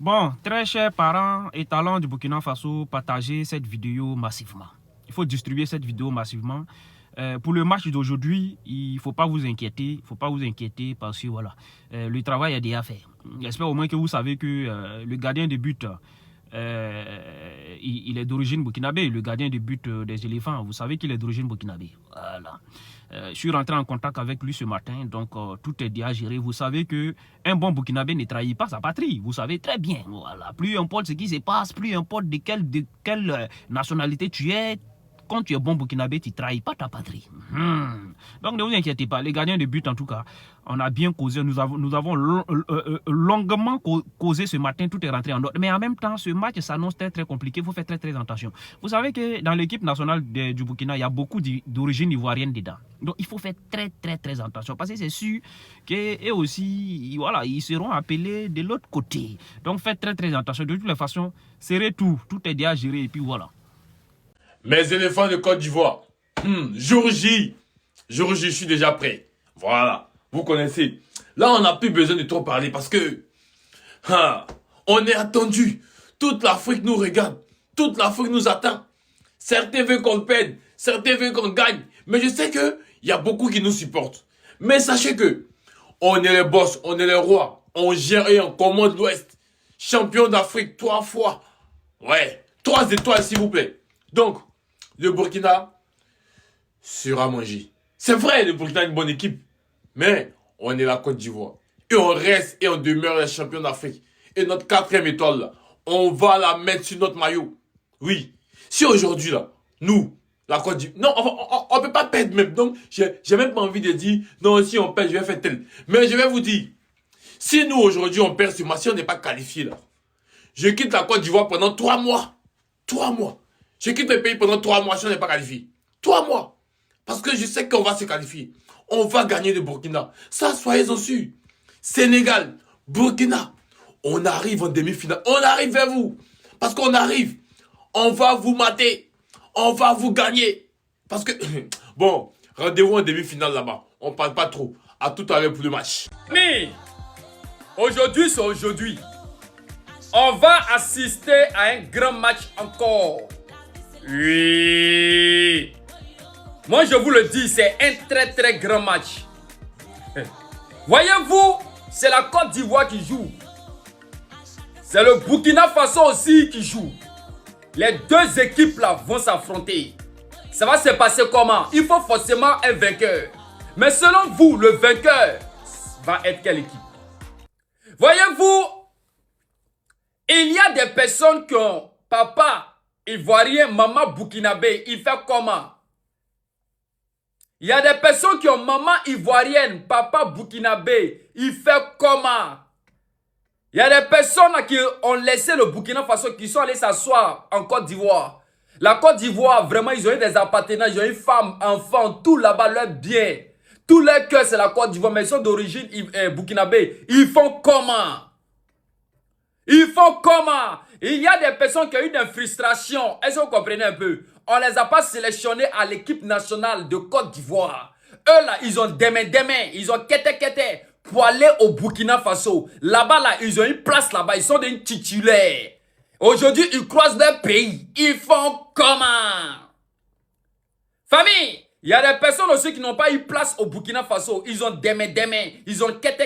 Bon, très chers parents et talents du Burkina Faso, partagez cette vidéo massivement. Il faut distribuer cette vidéo massivement. Pour le match d'aujourd'hui, il ne faut pas vous inquiéter. Il faut pas vous inquiéter parce que voilà, le travail est déjà fait. J'espère au moins que vous savez que le gardien de but, il est d'origine burkinabé. Le gardien de but des éléphants, vous savez qu'il est d'origine burkinabé. Voilà. Je suis rentré en contact avec lui ce matin, donc tout est déjà géré. Vous savez qu'un bon burkinabé ne trahit pas sa patrie. Vous savez très bien. Voilà. Plus importe ce qui se passe, plus importe de quelle nationalité tu es, quand tu es bon burkinabé, tu ne trahis pas ta patrie. Donc ne vous inquiétez pas, les gardiens de but en tout cas, on a bien causé, nous avons longuement causé ce matin, tout est rentré en ordre. Mais en même temps, ce match s'annonce très compliqué, il faut faire très attention. Vous savez que dans l'équipe nationale du Burkina, il y a beaucoup d'origine ivoirienne dedans. Donc il faut faire très attention parce que c'est sûr qu'eux aussi, voilà, ils seront appelés de l'autre côté. Donc faites très attention. De toutes les façons, serrez tout est déjà géré et puis voilà. Mes éléphants de Côte d'Ivoire. Jour J, je suis déjà prêt. Voilà, vous connaissez. Là, on n'a plus besoin de trop parler parce que on est attendu. Toute l'Afrique nous regarde. Toute l'Afrique nous attend. Certains veulent qu'on perde, certains veulent qu'on gagne. Mais je sais que il y a beaucoup qui nous supportent. Mais sachez que on est les boss, on est les rois. On gère et on commande l'Ouest. Champion d'Afrique 3 fois. Ouais, 3 étoiles s'il vous plaît. Donc, le Burkina sera mangé. C'est vrai, le Burkina est une bonne équipe. Mais on est la Côte d'Ivoire. Et on reste et on demeure les champions d'Afrique. Et notre 4e étoile, là, on va la mettre sur notre maillot. Oui. Si aujourd'hui, là, nous, la Côte d'Ivoire... Non, on ne peut pas perdre même. Donc, j'ai même pas envie de dire, non, si on perd, je vais faire tel. Mais je vais vous dire, si nous, aujourd'hui, on perd ce match, si on n'est pas qualifié, là, je quitte la Côte d'Ivoire pendant 3 mois. 3 mois. Je quitte le pays pendant 3 mois si on n'est pas qualifié. 3 mois. Parce que je sais qu'on va se qualifier. On va gagner le Burkina. Ça, soyez-en sûrs. Sénégal, Burkina. On arrive en demi-finale. On arrive vers vous. Parce qu'on arrive. On va vous mater. On va vous gagner. Parce que... Bon, rendez-vous en demi-finale là-bas. On ne parle pas trop. À tout à l'heure pour le match. Mais, aujourd'hui c'est aujourd'hui. On va assister à un grand match encore. Oui. Moi je vous le dis, c'est un très grand match. Voyez-vous, c'est la Côte d'Ivoire qui joue. C'est le Burkina Faso aussi qui joue. Les deux équipes là vont s'affronter. Ça va se passer comment? Il faut forcément un vainqueur. Mais selon vous, le vainqueur va être quelle équipe? Voyez-vous, il y a des personnes qui ont papa ivoirien, maman burkinabé. Il fait comment? Il y a des personnes qui ont maman ivoirienne, papa burkinabé. Il fait comment? Il y a des personnes qui ont laissé le Burkina Faso, qui sont allés s'asseoir en Côte d'Ivoire. La Côte d'Ivoire, vraiment, ils ont eu des appartenages, ils ont eu femmes, enfants, tout là-bas, leur bien. Tout leur cœur, c'est la Côte d'Ivoire, mais ils sont d'origine burkinabé. Ils font comment? Ils font comment? Il y a des personnes qui ont eu des frustrations. Est-ce que vous comprenez un peu? On ne les a pas sélectionnés à l'équipe nationale de Côte d'Ivoire. Eux là, ils ont des mains, ils ont kete pour aller au Burkina Faso. Là-bas, là, ils ont une place là-bas. Ils sont des titulaires. Aujourd'hui, ils croisent leur pays. Ils font comment? Famille, il y a des personnes aussi qui n'ont pas eu place au Burkina Faso. Ils ont des mains. Ils ont kete.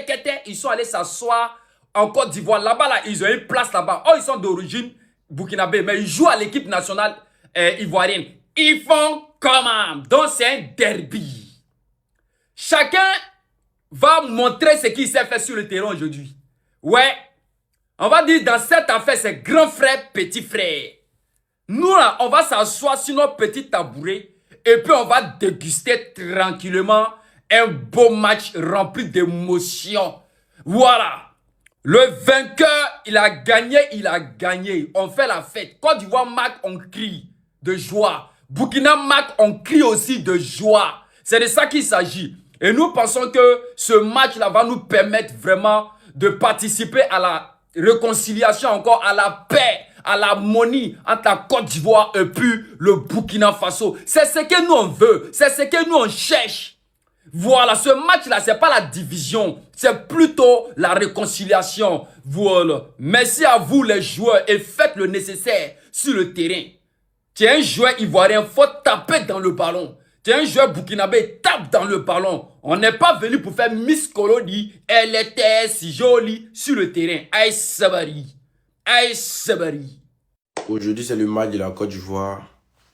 Ils sont allés s'asseoir en Côte d'Ivoire. Là-bas, là, ils ont une place là-bas. Oh, ils sont d'origine burkinabé, mais ils jouent à l'équipe nationale ivoirienne. Ils font comment? Donc, c'est un derby. Chacun va montrer ce qu'il sait faire sur le terrain aujourd'hui. Ouais, on va dire dans cette affaire, c'est grand frère, petit frère. Nous, là, on va s'asseoir sur nos petits tabourets et puis on va déguster tranquillement un beau match rempli d'émotions. Voilà. Le vainqueur, il a gagné. On fait la fête. Côte d'Ivoire marque, on crie de joie. Burkina marque, on crie aussi de joie. C'est de ça qu'il s'agit. Et nous pensons que ce match-là va nous permettre vraiment de participer à la réconciliation, encore à la paix, à l'harmonie entre la Côte d'Ivoire et puis le Burkina Faso. C'est ce que nous on veut. C'est ce que nous on cherche. Voilà, ce match-là, c'est pas la division, c'est plutôt la réconciliation. Voilà. Merci à vous les joueurs et faites le nécessaire sur le terrain. Tu es un joueur ivoirien, faut taper dans le ballon. Tu es un joueur burkinabé, tape dans le ballon. On n'est pas venu pour faire Miss Kolodi, elle était si jolie sur le terrain. Aïe Sabari. Aïe Sabari. Aujourd'hui, c'est le match de la Côte d'Ivoire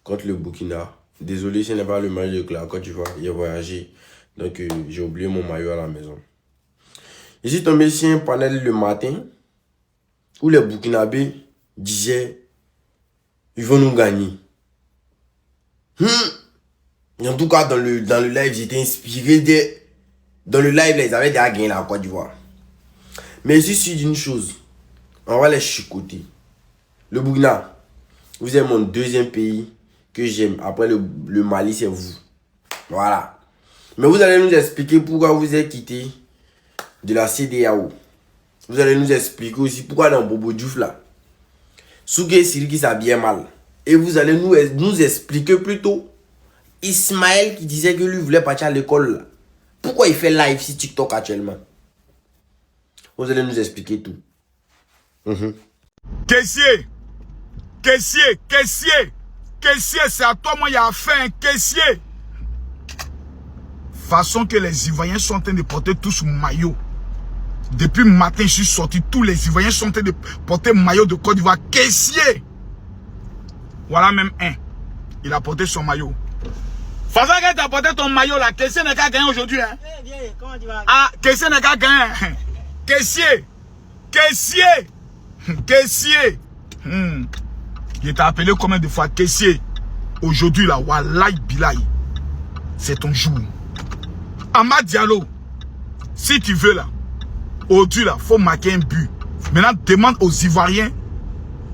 contre le Burkina. Désolé, ce n'est pas le match de la Côte d'Ivoire. J'ai voyagé, donc j'ai oublié mon maillot à la maison. Je suis tombé sur un panel le matin où les Burkinabés disaient ils vont nous gagner. En tout cas, dans le live, j'étais inspiré. Dans le live, là, ils avaient déjà gagné la Côte d'Ivoire. Mais je suis sûr d'une chose. On va les chicoter. Le Burkina, vous êtes mon deuxième pays que j'aime. Après le Mali, c'est vous. Voilà. Mais vous allez nous expliquer pourquoi vous êtes quitté de la CEDEAO. Vous allez nous expliquer aussi pourquoi dans Bobo Diouf là, Sougué Siriki s'habillait mal. Et vous allez nous expliquer plutôt Ismaël qui disait que lui voulait partir à l'école là. Pourquoi il fait live sur TikTok actuellement? Vous allez nous expliquer tout. Caissier, c'est à toi, moi, il y a affaire, caissier. Façon que les Ivoiriens sont en train de porter tous maillot. Depuis le matin, je suis sorti, tous les Ivoiriens sont en train de porter maillot de Côte d'Ivoire. Caissier. Voilà même un. Il a porté son maillot. Façon que tu as porté ton maillot là, caissier n'est qu'à gagner aujourd'hui. Hein? Comment tu vas? Ah, caissier n'est qu'à gagner. Caissier. Il t'a appelé combien de fois caissier? Aujourd'hui là, Wallahi Bilay, c'est ton jour. Amad Diallo, si tu veux là, aujourd'hui là, faut marquer un but. Maintenant, demande aux Ivoiriens,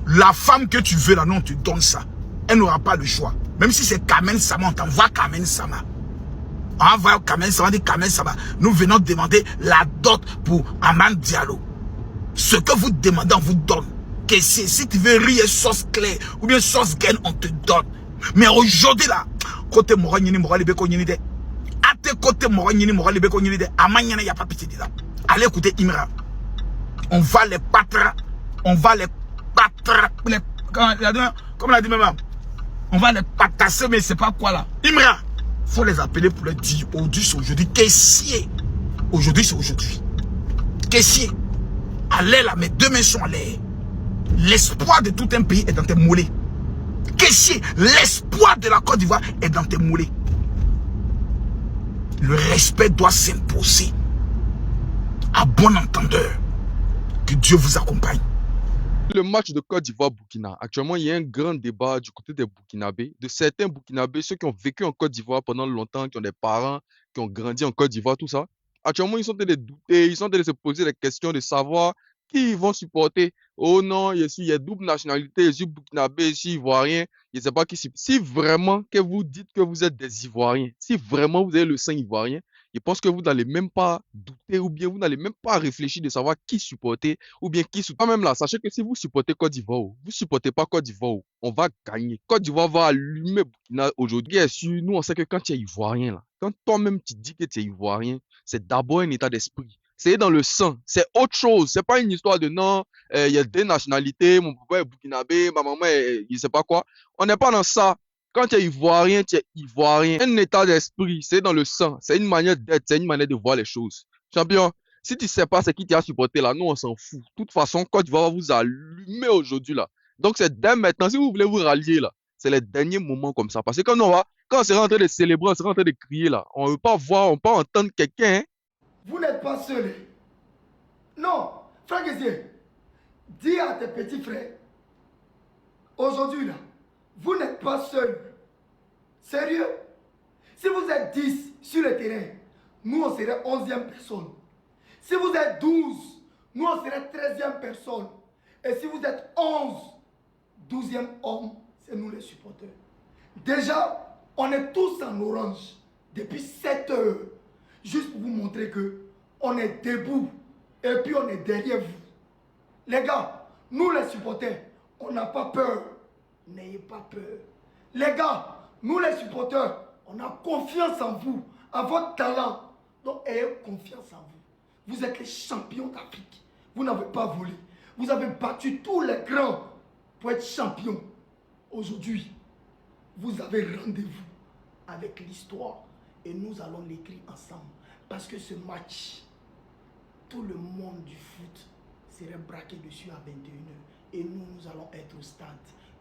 la femme que tu veux là, non, tu donnes ça. Elle n'aura pas le choix. Même si c'est Kamen Sama, on t'envoie Kamen Sama. On envoie Kamen Sama, on dit Kamen Sama. Nous venons demander la dot pour Amad Diallo. Ce que vous demandez, on vous donne. Caissier, si tu veux rire sauce claire ou bien sauce gaine, on te donne. Mais aujourd'hui là, côté Moranyini, Moralibeko Nyenide, à tes côtés Moranyini, Moralibeko Nyenide, à Maniana, il n'y a pas pitié dedans. Allez écouter Imra. On va les battre. Comme l'a dit maman. On va les patasser, mais c'est pas quoi là. Imra, faut les appeler pour leur dire aujourd'hui c'est aujourd'hui. Caissier, aujourd'hui c'est aujourd'hui. Caissier, allez là, mes deux mains sont à l'air. L'espoir de tout un pays est dans tes mollets. Caissier, l'espoir de la Côte d'Ivoire est dans tes mollets. Le respect doit s'imposer. À bon entendeur. Que Dieu vous accompagne. Le match de Côte d'Ivoire-Burkina, actuellement, il y a un grand débat du côté des Burkinabés, de certains Burkinabés, ceux qui ont vécu en Côte d'Ivoire pendant longtemps, qui ont des parents, qui ont grandi en Côte d'Ivoire, tout ça. Actuellement, ils sont en train de douter, ils sont en train de se poser des questions de savoir qui ils vont supporter. Oh non, il y a double nationalité, je suis Burkinabé, je suis Ivoirien, je ne sais pas qui supporte. Si vraiment que vous dites que vous êtes des Ivoiriens, si vraiment vous avez le sang ivoirien, je pense que vous n'allez même pas douter ou bien vous n'allez même pas réfléchir de savoir qui supporter ou bien qui supporter. Quand même là, sachez que si vous supportez Côte d'Ivoire, vous ne supportez pas Côte d'Ivoire, on va gagner. Côte d'Ivoire va allumer Burkina aujourd'hui. Bien sûr, nous on sait que quand tu es Ivoirien là, quand toi-même tu dis que tu es Ivoirien, c'est d'abord un état d'esprit. C'est dans le sang, c'est autre chose. C'est pas une histoire de non, il y a deux nationalités, mon papa est burkinabé, ma maman est, je sais pas quoi. On n'est pas dans ça. Quand tu es Ivoirien, tu es Ivoirien. Un état d'esprit, c'est dans le sang. C'est une manière d'être, c'est une manière de voir les choses. Champion, si tu sais pas c'est qui t'a supporté là, nous on s'en fout. De toute façon, Côte d'Ivoire va vous allumer aujourd'hui là. Donc c'est dès maintenant, si vous voulez vous rallier là, c'est les derniers moments comme ça. Parce que quand on sera en train de célébrer, on sera en train de crier là, on ne veut pas voir, on ne peut pas entendre quelqu'un. Hein. Vous n'êtes pas seul. Non, frère Gézier, dis à tes petits frères, aujourd'hui là, vous n'êtes pas seul. Sérieux? Si vous êtes 10 sur le terrain, nous on serait 11e personne. Si vous êtes 12, nous on serait 13e personne. Et si vous êtes 11, 12e homme, c'est nous les supporters. Déjà, on est tous en orange depuis 7 heures. Juste pour vous montrer que on est debout et puis on est derrière vous. Les gars, nous les supporters, on n'a pas peur. N'ayez pas peur. Les gars, nous les supporters, on a confiance en vous. à votre talent. Donc, ayez confiance en vous. Vous êtes les champions d'Afrique. Vous n'avez pas volé. Vous avez battu tous les grands pour être champion. Aujourd'hui, vous avez rendez-vous avec l'histoire et nous allons l'écrire ensemble. Parce que ce match, tout le monde du foot serait braqué dessus à 21h. Et nous, nous allons être au stade.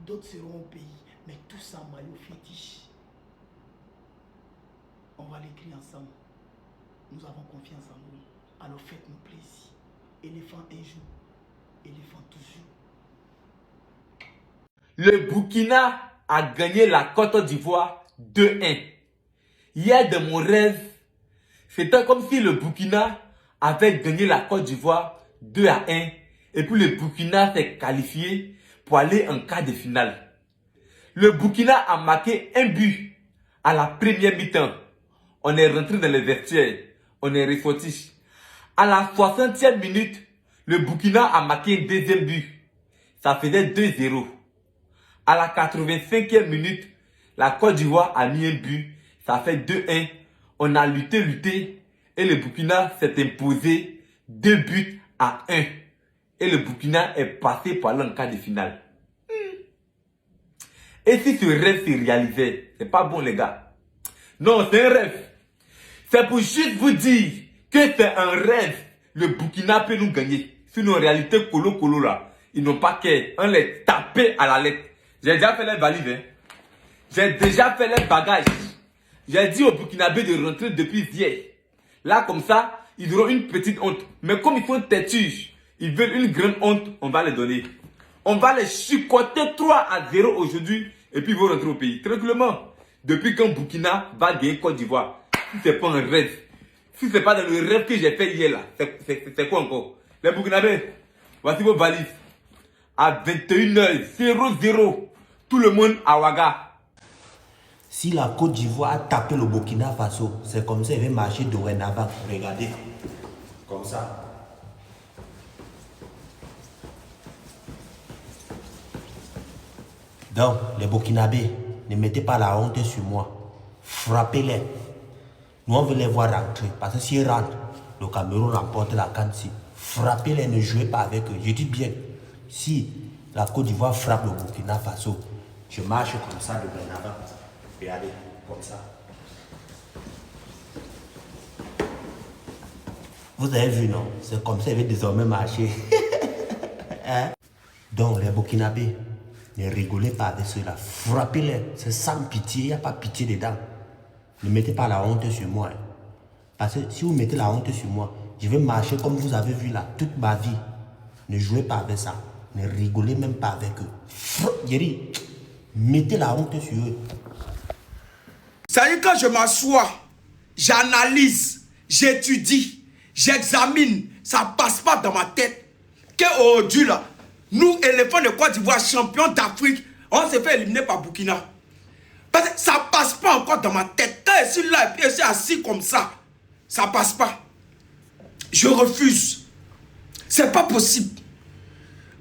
D'autres seront au pays. Mais tous en maillot fétiche. On va l'écrire ensemble. Nous avons confiance en nous. Alors faites-nous plaisir. Éléphant un jour, éléphant toujours. Le Burkina a gagné la Côte d'Ivoire 2-1. Hier, de mon rêve, c'était comme si le Burkina avait gagné la Côte d'Ivoire 2-1. Et puis le Burkina s'est qualifié pour aller en quart de finale. Le Burkina a marqué un but à la première mi-temps. On est rentré dans les vestiaires. On est ressorti. À la 60e minute, le Burkina a marqué un deuxième but. Ça faisait 2-0. À la 85e minute, la Côte d'Ivoire a mis un but. Ça fait 2-1. On a lutté. Et le Burkina s'est imposé 2-1. Et le Burkina est passé par l'en quart de finale. Et si ce rêve se réalisait, c'est pas bon les gars. Non, c'est un rêve. C'est pour juste vous dire que c'est un rêve. Le Burkina peut nous gagner. Sinon, en réalité, Colo là, ils n'ont pas qu'à. On les taper à la lettre. J'ai déjà fait les valises. Hein. J'ai déjà fait les bagages. J'ai dit aux Burkinabés de rentrer depuis hier. Là, comme ça, ils auront une petite honte. Mais comme ils sont têtus, ils veulent une grande honte, on va les donner. On va les chicoter 3-0 aujourd'hui. Et puis ils vont rentrer au pays. Tranquillement. Depuis quand Burkina va gagner Côte d'Ivoire. Si c'est pas un rêve. Si c'est pas dans le rêve que j'ai fait hier là. C'est quoi encore? Les Burkinabés, voici vos valises. À 21h00. Tout le monde à Ouaga. Si la Côte d'Ivoire a tapé le Burkina Faso, c'est comme ça qu'il va marcher dorénavant. Regardez. Comme ça. Donc, les Burkinabés, ne mettez pas la honte sur moi. Frappez-les. Nous, on veut les voir rentrer. Parce que s'ils rentrent, le Cameroun remporte la CAN. Frappez-les, ne jouez pas avec eux. Je dis bien, si la Côte d'Ivoire frappe le Burkina Faso, je marche comme ça dorénavant. Regardez, comme ça. Vous avez vu, non? C'est comme ça qu'il va désormais marcher. Hein? Donc, les Burkinabés, ne rigolez pas avec cela. Frappez-les. C'est sans pitié. Il n'y a pas pitié dedans. Ne mettez pas la honte sur moi. Hein. Parce que si vous mettez la honte sur moi, je vais marcher comme vous avez vu là, toute ma vie. Ne jouez pas avec ça. Ne rigolez même pas avec eux. Jerry, mettez la honte sur eux. Ça veut dire quand je m'assois, j'analyse, j'étudie, j'examine, ça passe pas dans ma tête. Qu'aujourd'hui là, nous, éléphants de Côte d'Ivoire, champions d'Afrique, on s'est fait éliminer par Burkina. Parce que ça passe pas encore dans ma tête. Quand je suis là et puis je suis assis comme ça, ça passe pas. Je refuse. C'est pas possible.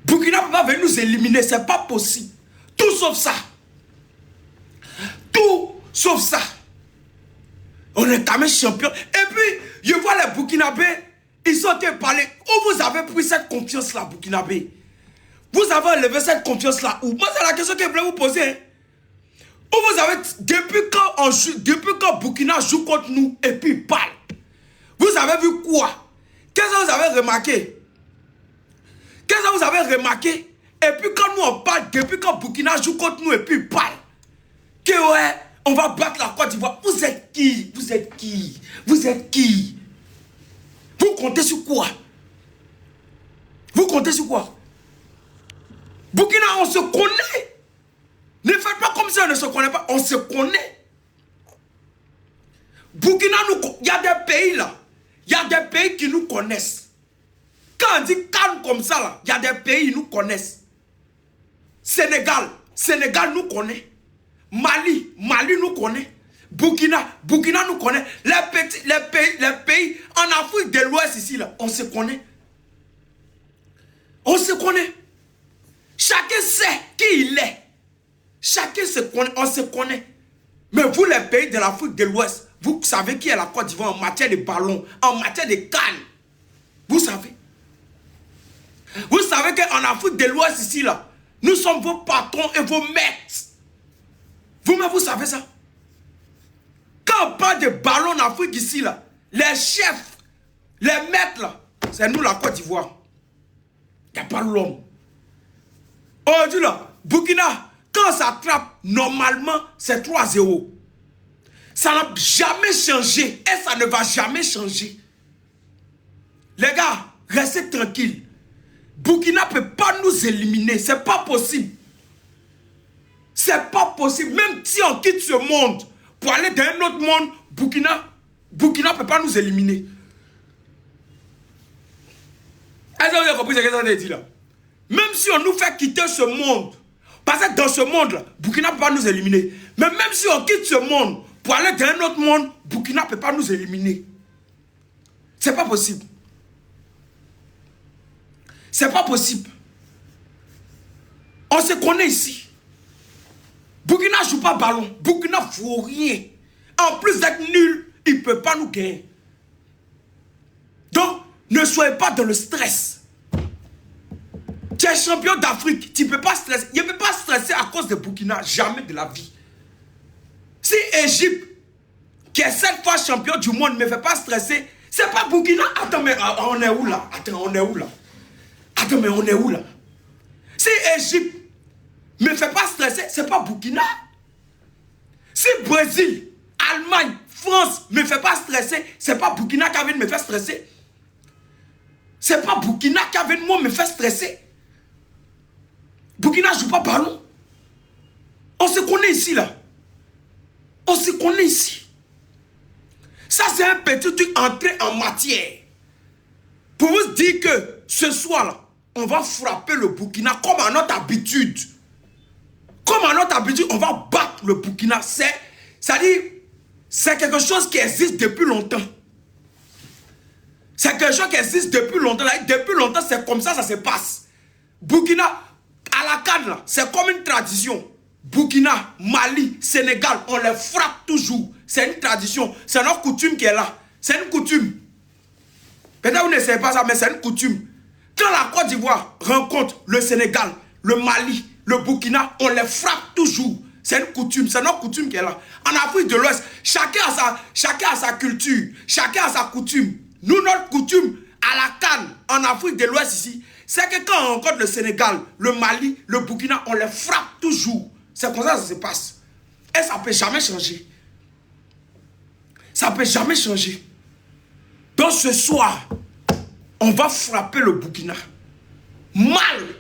Burkina peut pas venir nous éliminer, c'est pas possible. Tout sauf ça. Tout sauf ça. On est quand même champion. Et puis, je vois les Burkinabés, ils sont en train de parler. Où vous avez pris cette confiance-là, Burkinabé? Vous avez enlevé cette confiance-là où? Moi, c'est la question que je voulais vous poser. Hein. Où vous avez, depuis quand Burkina joue contre nous et puis il parle, vous avez vu quoi? Qu'est-ce que vous avez remarqué? Qu'est-ce que vous avez remarqué? Et puis quand nous on parle, depuis quand Burkina joue contre nous et puis il parle, que ouais, on va battre la Côte d'Ivoire. Vous êtes qui? Vous êtes qui? Vous êtes qui? Vous comptez sur quoi? Vous comptez sur quoi? Burkina, on se connaît. Ne faites pas comme si on ne se connaît pas. On se connaît. Burkina, il y a des pays là. Il y a des pays qui nous connaissent. Quand on dit calme comme ça là, il y a des pays qui nous connaissent. Sénégal nous connaît. Mali nous connaît. Burkina nous connaît. Les pays en Afrique de l'Ouest ici là, on se connaît. On se connaît. Chacun sait qui il est. Chacun se connaît, on se connaît. Mais vous les pays de l'Afrique de l'Ouest, Vous savez qui est la Côte d'Ivoire en matière de ballon, en matière de canne. Vous savez. Vous savez qu'en Afrique de l'Ouest ici, là, nous sommes vos patrons et vos maîtres. Vous-même, vous savez ça. Quand on parle de ballon en Afrique ici, là, les chefs, les maîtres, là, c'est nous la Côte d'Ivoire. Il n'y a pas l'homme. Aujourd'hui, là, Burkina, quand ça attrape, normalement, c'est 3-0. Ça n'a jamais changé et ça ne va jamais changer. Les gars, restez tranquilles. Burkina ne peut pas nous éliminer. C'est pas possible. C'est pas possible. Même si on quitte ce monde pour aller dans un autre monde, Burkina ne peut pas nous éliminer. Est-ce que vous avez compris ce que ça veut dire là? Même si on nous fait quitter ce monde, parce que dans ce monde-là, Burkina ne peut pas nous éliminer. Mais même si on quitte ce monde pour aller dans un autre monde, Burkina ne peut pas nous éliminer. C'est pas possible. C'est pas possible. On se connaît ici. Burkina ne joue pas ballon. Burkina ne vaut rien. En plus d'être nul, il ne peut pas nous gagner. Donc, ne soyez pas dans le stress. Tu es champion d'Afrique, tu ne peux pas stresser. Il ne peut pas stresser à cause de Burkina, jamais de la vie. Si Égypte, qui est 7 fois champion du monde, ne me fait pas stresser, c'est pas Burkina. Attends, mais on est où là? Attends, on est où là? Attends, mais on est où là? Si Égypte ne me fait pas stresser, c'est pas Burkina. Si Brésil, Allemagne, France ne me fait pas stresser, c'est pas Burkina qui vient me faire stresser. C'est pas Burkina qui vient moi me faire stresser. Burkina ne joue pas ballon. On se connaît ici là. On se connaît ici. Ça c'est un petit truc entré en matière. Pour vous dire que ce soir là, on va frapper le Burkina comme à notre habitude. Comme à notre habitude, on va battre le Burkina. C'est-à-dire, c'est quelque chose qui existe depuis longtemps. C'est quelque chose qui existe depuis longtemps. Depuis longtemps, c'est comme ça se passe. Burkina, à la CAN, là, c'est comme une tradition. Burkina, Mali, Sénégal, on les frappe toujours. C'est une tradition. C'est notre coutume qui est là. C'est une coutume. Peut-être que vous ne savez pas ça, mais c'est une coutume. Quand la Côte d'Ivoire rencontre le Sénégal, le Mali, le Burkina, on les frappe toujours. C'est une coutume, c'est notre coutume qui est là. En Afrique de l'Ouest, chacun a sa culture, chacun a sa coutume. Nous, notre coutume à la CAN, en Afrique de l'Ouest ici, c'est que quand on rencontre le Sénégal, le Mali, le Burkina, on les frappe toujours. C'est comme ça que ça se passe. Et ça ne peut jamais changer. Ça ne peut jamais changer. Donc ce soir, on va frapper le Burkina. Mal.